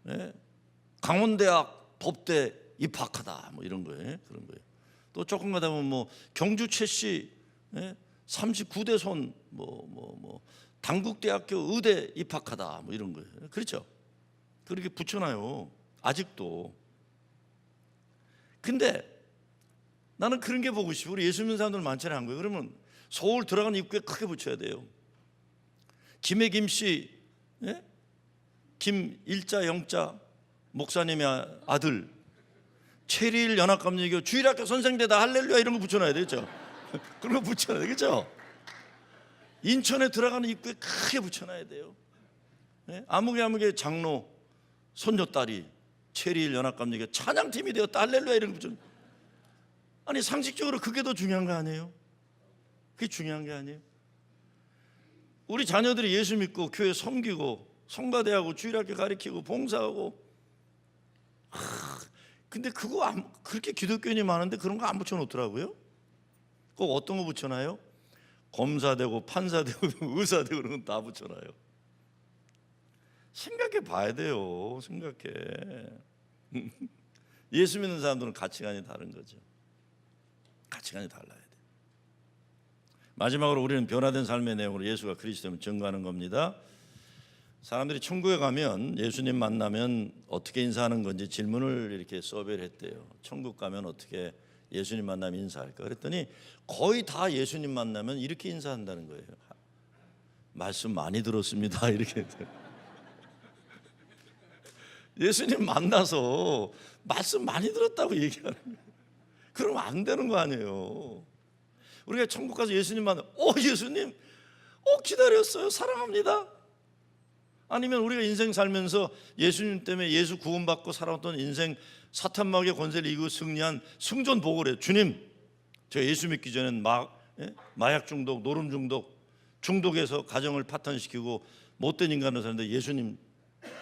예? 강원대학 법대 입학하다, 뭐 이런 거예요. 그런 거예요. 또 조금 가다 보면 뭐 경주 최씨, 예? 39대 손, 뭐 당국대학교 의대 입학하다, 뭐 이런 거예요. 그렇죠? 그렇게 붙여놔요, 아직도. 근데 나는 그런 게 보고 싶어. 우리 예수 믿는 사람들 많잖아요, 한국에. 그러면 서울 들어가는 입구에 크게 붙여야 돼요. 김해 김씨, 예? 김일자 영자 목사님의 아들, 최리일 연합감리교 주일학교 선생대다 할렐루야, 이런 거 붙여놔야 되죠. 그런 거 붙여놔야 되겠죠. 인천에 들어가는 입구에 크게 붙여놔야 돼요. 예? 아무개 장로 손녀딸이 최리일 연합감리교 찬양팀이 되었다, 할렐루야, 이런 거 붙여. 아니 상식적으로 그게 더 중요한 거 아니에요? 그게 중요한 게 아니에요? 우리 자녀들이 예수 믿고 교회 섬기고 성가대하고 주일학교 가르치고 봉사하고, 근데 그거 그렇게 기독교인이 많은데 그런 거 안 붙여놓더라고요. 꼭 어떤 거 붙여놔요? 검사 되고 판사 되고 의사 되고 그런 건 다 붙여놔요. 생각해 봐야 돼요. 생각해. 예수 믿는 사람들은 가치관이 다른 거죠. 가치관이 달라야 돼. 마지막으로 우리는 변화된 삶의 내용으로 예수가 그리스도임을 증거하는 겁니다. 사람들이 천국에 가면 예수님 만나면 어떻게 인사하는 건지 질문을 이렇게 서베이를 했대요. 천국 가면 어떻게 예수님 만나면 인사할까? 그랬더니 거의 다 예수님 만나면 이렇게 인사한다는 거예요. 말씀 많이 들었습니다, 이렇게. 예수님 만나서 말씀 많이 들었다고 얘기하는 거예요. 그러면 안 되는 거 아니에요. 우리가 천국 가서 예수님 만나, 예수님, 기다렸어요, 사랑합니다. 아니면 우리가 인생 살면서 예수님 때문에 예수 구원받고 살아왔던 인생 사탄마귀의 권세를 이기고 승리한 승전 보고를 해요. 주님, 제가 예수 믿기 전엔 마약 중독, 노름 중독에서 가정을 파탄시키고 못된 인간으로 살았는데 예수님,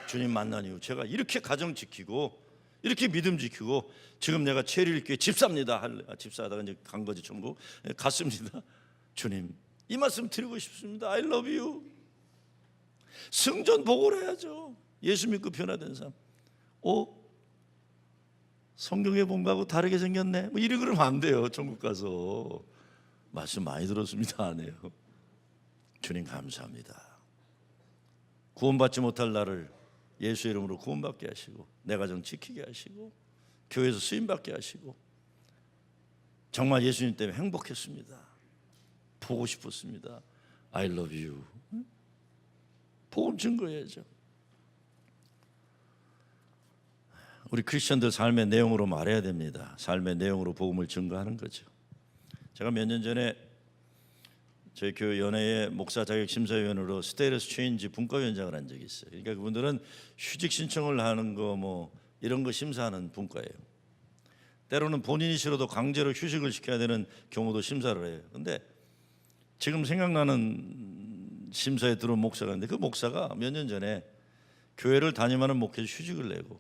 주님 만난 이후 제가 이렇게 가정 지키고 이렇게 믿음 지키고 지금 내가 체리일교회 집사입니다. 집사하다가 이제 간 거지, 천국 갔습니다. 주님, 이 말씀 드리고 싶습니다. I love you. 승전 보고를 해야죠. 예수 믿고 변화된 사람. 성경에 본 거하고 다르게 생겼네, 뭐 이래 그러면 안 돼요. 천국 가서 말씀 많이 들었습니다 안 해요. 주님 감사합니다. 구원받지 못할 나를 예수 이름으로 구원받게 하시고 내 가정 지키게 하시고 교회에서 쓰임받게 하시고 정말 예수님 때문에 행복했습니다. 보고 싶었습니다. I love you. 복음 증거해야죠. 우리 크리스천들 삶의 내용으로 말해야 됩니다. 삶의 내용으로 복음을 증거하는 거죠. 제가 몇 년 전에 저희 교회 연회의 목사 자격 심사위원으로 스테이러스 체인지 분과위원장을 한 적이 있어요. 그러니까 그분들은 휴직 신청을 하는 거 뭐 이런 거 심사하는 분과예요. 때로는 본인이 싫어도 강제로 휴직을 시켜야 되는 경우도 심사를 해요. 근데 지금 생각나는 심사에 들어온 목사가 있는데 그 목사가 몇 년 전에 교회를 담임하는 목회자 휴직을 내고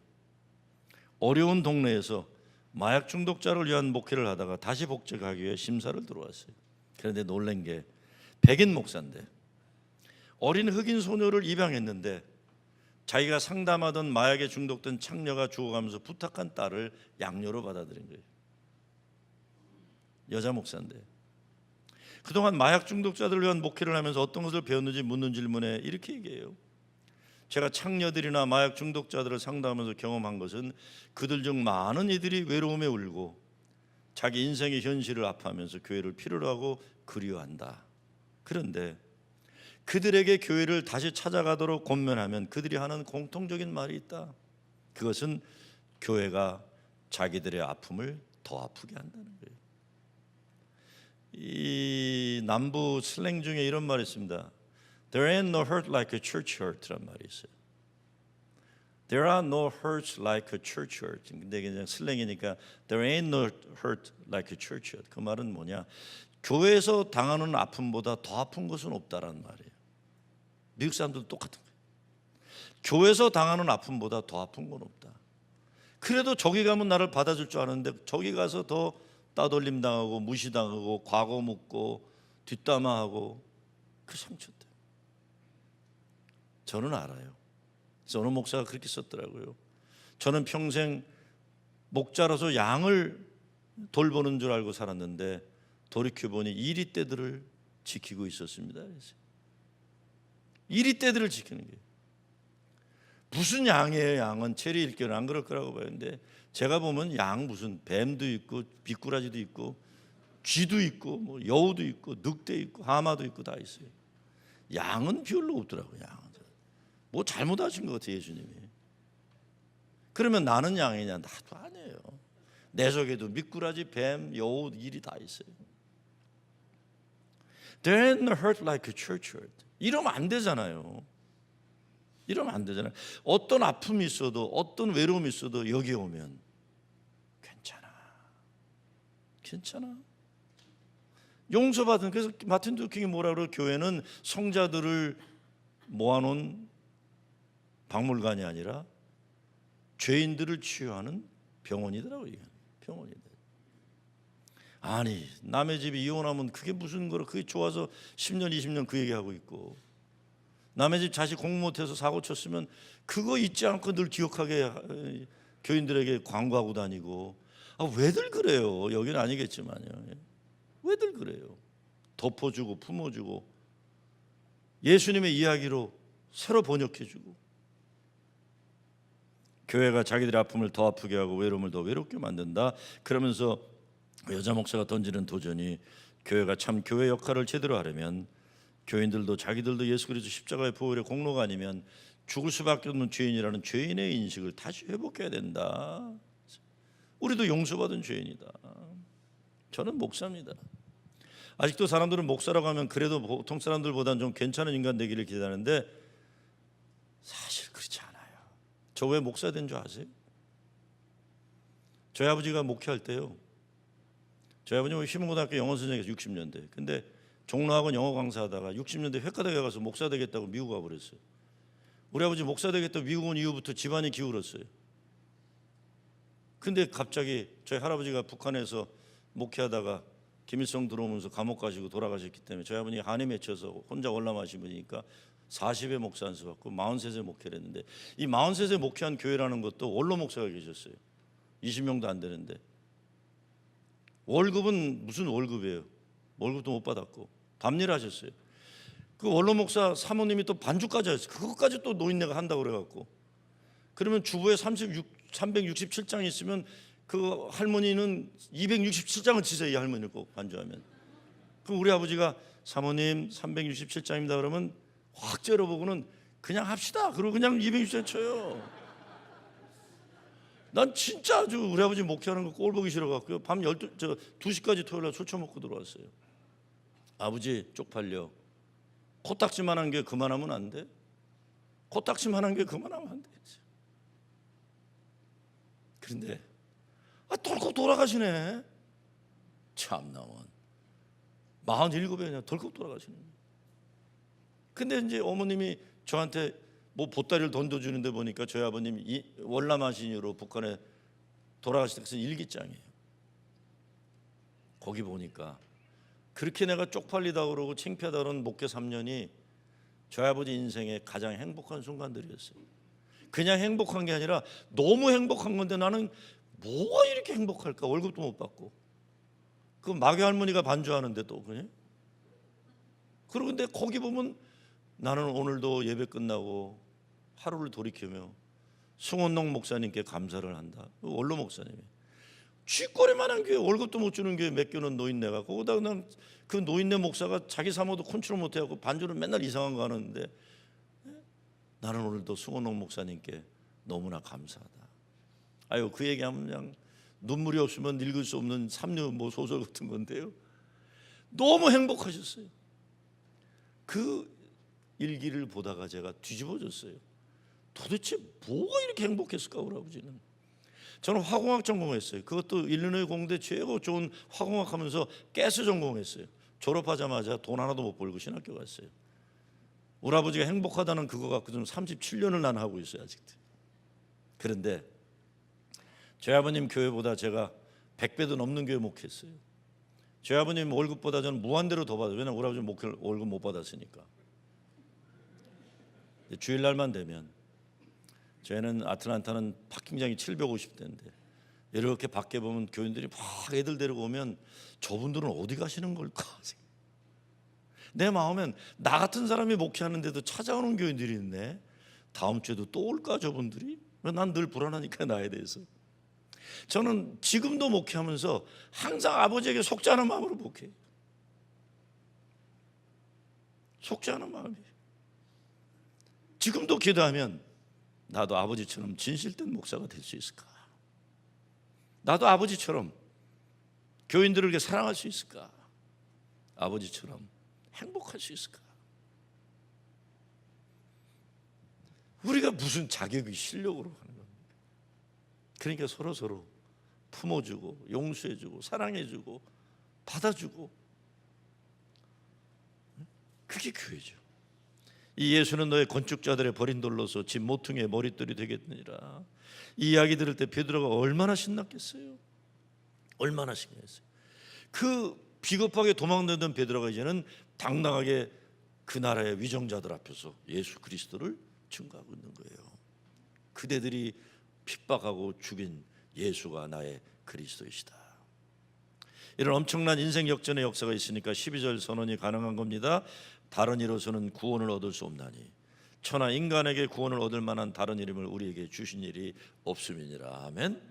어려운 동네에서 마약 중독자를 위한 목회를 하다가 다시 복직하기 위해 심사를 들어왔어요. 그런데 놀란 게 백인 목사인데 어린 흑인 소녀를 입양했는데 자기가 상담하던 마약에 중독된 창녀가 죽어가면서 부탁한 딸을 양녀로 받아들인 거예요. 여자 목사인데 그동안 마약 중독자들을 위한 목회를 하면서 어떤 것을 배웠는지 묻는 질문에 이렇게 얘기해요. 제가 창녀들이나 마약 중독자들을 상담하면서 경험한 것은 그들 중 많은 이들이 외로움에 울고 자기 인생의 현실을 아파하면서 교회를 필요로 하고 그리워한다. 그런데 그들에게 교회를 다시 찾아가도록 권면하면 그들이 하는 공통적인 말이 있다. 그것은 교회가 자기들의 아픔을 더 아프게 한다는 거예요. 이 남부 슬랭 중에 이런 말이 있습니다. There ain't no hurt like a church hurt란 말이 있어요. There are no hurts like a church hurt. 근데 그냥 슬랭이니까 There ain't no hurt like a church hurt. 그 말은 뭐냐? 교회에서 당하는 아픔보다 더 아픈 것은 없다라는 말이에요. 미국 사람들도 똑같은 거예요. 교회에서 당하는 아픔보다 더 아픈 건 없다. 그래도 저기 가면 나를 받아줄 줄 아는데 저기 가서 더 따돌림 당하고 무시당하고 과거 묻고 뒷담화하고 그 상처 때문에. 저는 알아요. 그래서 어느 목사가 그렇게 썼더라고요. 저는 평생 목자라서 양을 돌보는 줄 알고 살았는데 돌이켜보니 이리떼들을 지키고 있었습니다. 이리떼들을 지키는 게 무슨 양이에요? 양은 체리 일견 안 그럴 거라고 봐요. 근데 제가 보면 양 무슨 뱀도 있고 미꾸라지도 있고 쥐도 있고 뭐 여우도 있고 늑대 있고 하마도 있고 다 있어요. 양은 별로 없더라고요. 양은 뭐 잘못하신 것 같아요, 예수님이. 그러면 나는 양이냐? 나도 아니에요. 내 속에도 미꾸라지, 뱀, 여우, 일이 다 있어요. They're not hurt like a church hurt. 이러면 안 되잖아요. 이러면 안 되잖아요. 어떤 아픔이 있어도 어떤 외로움이 있어도 여기 오면 괜찮아. 용서받은. 그래서 마틴 루터 킹이 뭐라 그래요? 교회는 성자들을 모아놓은 박물관이 아니라 죄인들을 치유하는 병원이더라고요. 병원이다. 아니 남의 집이 이혼하면 그게 무슨 거라, 그게 좋아서 10년 20년 그 얘기하고 있고, 남의 집 자식 공부 못해서 사고 쳤으면 그거 잊지 않고 늘 기억하게 교인들에게 광고하고 다니고. 왜들 그래요? 여기는 아니겠지만요. 왜들 그래요? 덮어주고 품어주고 예수님의 이야기로 새로 번역해주고. 교회가 자기들의 아픔을 더 아프게 하고 외로움을 더 외롭게 만든다. 그러면서 여자 목사가 던지는 도전이, 교회가 참 교회 역할을 제대로 하려면 교인들도 자기들도 예수 그리스도 십자가의 보혈의 공로가 아니면 죽을 수밖에 없는 죄인이라는 죄인의 인식을 다시 회복해야 된다. 우리도 용서받은 죄인이다. 저는 목사입니다. 아직도 사람들은 목사라고 하면 그래도 보통 사람들보다는 좀 괜찮은 인간 되기를 기대하는데 사실 그렇지 않아요. 저 왜 목사 된 줄 아세요? 저희 아버지가 목회할 때요, 저희 아버님은 휘문고등학교 영어 선생님이었어요. 60년대. 근데 종로학원 영어 강사하다가 60년대 회과대학에 가서 목사 되겠다고 미국 가버렸어요. 우리 아버지 목사 되겠다고 미국 온 이후부터 집안이 기울었어요. 근데 갑자기 저희 할아버지가 북한에서 목회하다가 김일성 들어오면서 감옥 가시고 돌아가셨기 때문에 저희 아버님이 한에 맺혀서 혼자 월남하신 분이니까 40에 목사 안수 받고 43세 목회를 했는데, 이 43세 목회한 교회라는 것도 원로 목사가 계셨어요. 20명도 안 되는데 월급은 무슨 월급이에요? 월급도 못 받았고 밤일 하셨어요. 그 원로 목사 사모님이 또 반주까지 하셨어요. 그것까지 또 노인네가 한다고 그래갖고, 그러면 주부에 367장이 있으면 그 할머니는 267장을 치세요. 이 할머니를 꼭 반주하면. 그럼 우리 아버지가 사모님 367장입니다 그러면 확 째려보고는 그냥 합시다. 그리고 그냥 267장 쳐요. 난 진짜 아주 우리 아버지 목회하는 거 꼴 보기 싫어갖고요, 밤 2시까지 토요일날 술 처먹고 들어왔어요. 아버지 쪽팔려. 코딱지만한 게 그만하면 안 돼? 코딱지만한 게 그만하면 안 되지. 그런데 덜컥 돌아가시네. 참나원 47에 그냥 덜컥 돌아가시네. 근데 이제 어머님이 저한테 뭐 보따리를 던져주는데 보니까 저희 아버님이 월남하신 이후로 북한에 돌아가실 때 일기장이에요. 거기 보니까 그렇게 내가 쪽팔리다 그러고 창피하다 그런 목회 3년이 저희 아버지 인생의 가장 행복한 순간들이었어요. 그냥 행복한 게 아니라 너무 행복한 건데 나는 뭐가 이렇게 행복할까? 월급도 못 받고 그 마귀 할머니가 반주하는데 또 그냥. 그리고 근데 거기 보면 나는 오늘도 예배 끝나고 하루를 돌이키며 승원농 목사님께 감사를 한다. 원로 목사님이 쥐꼬리만한 교회, 월급도 못 주는 교회 맡겨놓은 노인네가 거기다 그냥 그 노인네 목사가 자기 사모도 컨트롤 못해갖고 반주를 맨날 이상한 거 하는데, 나는 오늘도 승원농 목사님께 너무나 감사하다. 아유, 그 얘기하면 그냥 눈물이 없으면 읽을 수 없는 삼류 뭐 소설 같은 건데요. 너무 행복하셨어요. 그 일기를 보다가 제가 뒤집어졌어요. 도대체 뭐가 이렇게 행복했을까 우리 아버지는. 저는 화공학 전공했어요. 그것도 일리노이 공대 최고 좋은 화공학 하면서 가스 전공했어요. 졸업하자마자 돈 하나도 못 벌고 신학교 갔어요. 우리 아버지가 행복하다는 그거 갖고 좀 37년을 난 하고 있어요 아직도. 그런데 저희 아버님 교회보다 제가 100배도 넘는 교회 목회했어요. 저희 아버님 월급보다 저는 무한대로 더 받아요. 왜냐면 우리 아버지 목회를 월급 못 받았으니까. 주일날만 되면 저희는 아틀란타는 파킹장이 750대인데 이렇게 밖에 보면 교인들이 막 애들 데리고 오면 저분들은 어디 가시는 걸까? 내 마음엔 나 같은 사람이 목회하는데도 찾아오는 교인들이 있네. 다음 주에도 또 올까 저분들이? 난 늘 불안하니까 나에 대해서. 저는 지금도 목회하면서 항상 아버지에게 속지 않은 마음으로 목회해요. 속지 않은 마음이에요. 지금도 기도하면 나도 아버지처럼 진실된 목사가 될 수 있을까? 나도 아버지처럼 교인들을 이렇게 사랑할 수 있을까? 아버지처럼 행복할 수 있을까? 우리가 무슨 자격이 실력으로 하는 겁니까? 그러니까 서로 품어주고 용서해주고 사랑해주고 받아주고, 그게 교회죠. 이 예수는 너의 건축자들의 버린 돌로서 집 모퉁이의 머릿돌이 되겠느니라. 이 이야기 들을 때 베드로가 얼마나 신났겠어요. 얼마나 신났어요. 그 비겁하게 도망다니던 베드로가 이제는 당당하게 그 나라의 위정자들 앞에서 예수 그리스도를 증거하고 있는 거예요. 그대들이 핍박하고 죽인 예수가 나의 그리스도이시다. 이런 엄청난 인생 역전의 역사가 있으니까 12절 선언이 가능한 겁니다. 다른 이로서는 구원을 얻을 수 없나니 천하 인간에게 구원을 얻을 만한 다른 이름을 우리에게 주신 일이 없음이니라. 아멘.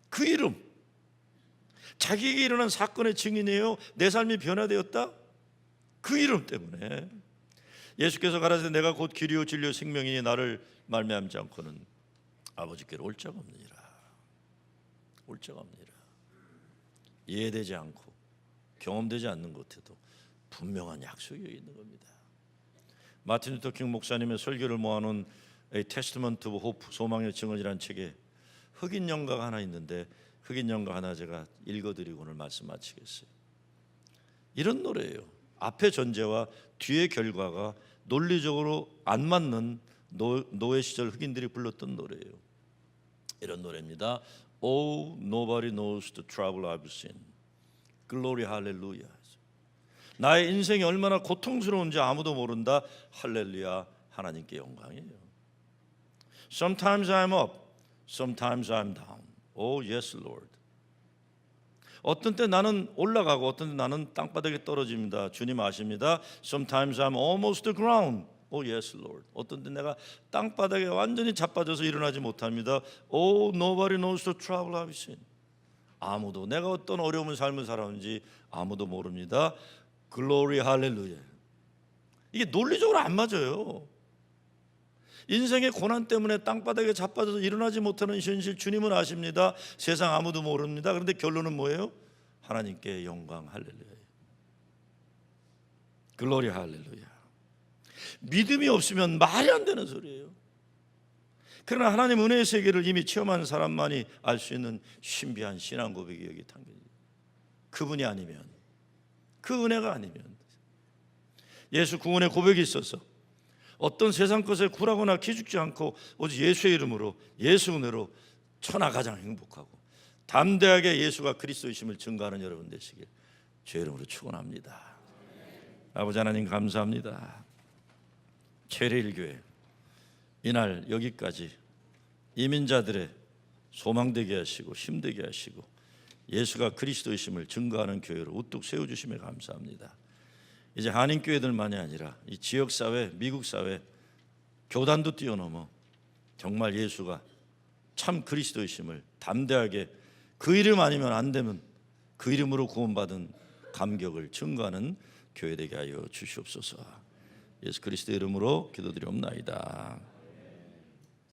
그 이름, 자기에게 일어난 사건의 증인이에요. 내 삶이 변화되었다. 그 이름 때문에 예수께서 가라사대 내가 곧 길이요 진리요 생명이니 나를 말미암지 않고는 아버지께로 올 자가 없느니라. 올 자가 없느니라. 이해되지 않고 경험되지 않는 곳에도 분명한 약속이 있는 겁니다. 마틴 루터 킹 목사님의 설교를 모아놓은 A Testament of Hope, 소망의 증언이라는 책에 흑인 연가가 하나 있는데 흑인 연가 하나 제가 읽어드리고 오늘 말씀 마치겠어요. 이런 노래예요. 앞의 전제와 뒤의 결과가 논리적으로 안 맞는 노예 시절 흑인들이 불렀던 노래예요. 이런 노래입니다. Oh, nobody knows the trouble I've seen. Glory, hallelujah. 나의 인생이 얼마나 고통스러운지 아무도 모른다. 할렐루야, 하나님께 영광이에요. Sometimes I'm up, sometimes I'm down. Oh, yes, Lord. 어떤 때 나는 올라가고 어떤 때 나는 땅바닥에 떨어집니다. 주님 아십니다. Sometimes I'm almost the ground. Oh, yes, Lord. 어떤 때 내가 땅바닥에 완전히 자빠져서 일어나지 못합니다. Oh, nobody knows the trouble I've seen. 아무도 내가 어떤 어려운 삶을 살았는지 아무도 모릅니다. 글로리 할렐루야. 이게 논리적으로 안 맞아요. 인생의 고난 때문에 땅바닥에 자빠져서 일어나지 못하는 현실 주님은 아십니다. 세상 아무도 모릅니다. 그런데 결론은 뭐예요? 하나님께 영광 할렐루야. 글로리 할렐루야. 믿음이 없으면 말이 안 되는 소리예요. 그러나 하나님 은혜의 세계를 이미 체험한 사람만이 알 수 있는 신비한 신앙 고백이 여기 담겨있어요. 그분이 아니면, 그 은혜가 아니면, 예수 구원의 고백이 있어서 어떤 세상 것에 굴하거나 기죽지 않고 오직 예수의 이름으로, 예수 은혜로 천하 가장 행복하고 담대하게 예수가 그리스도이심을 증거하는 여러분 되시길 주의 이름으로 축원합니다. 아버지 하나님 감사합니다. 최래일교회 이날 여기까지 이민자들의 소망되게 하시고 힘되게 하시고 예수가 그리스도이심을 증거하는 교회로 우뚝 세워주심에 감사합니다. 이제 한인교회들만이 아니라 이 지역사회, 미국사회, 교단도 뛰어넘어 정말 예수가 참 그리스도이심을 담대하게 그 이름 아니면 안 되면 그 이름으로 구원받은 감격을 증거하는 교회 되게 하여 주시옵소서. 예수 그리스도의 이름으로 기도드리옵나이다.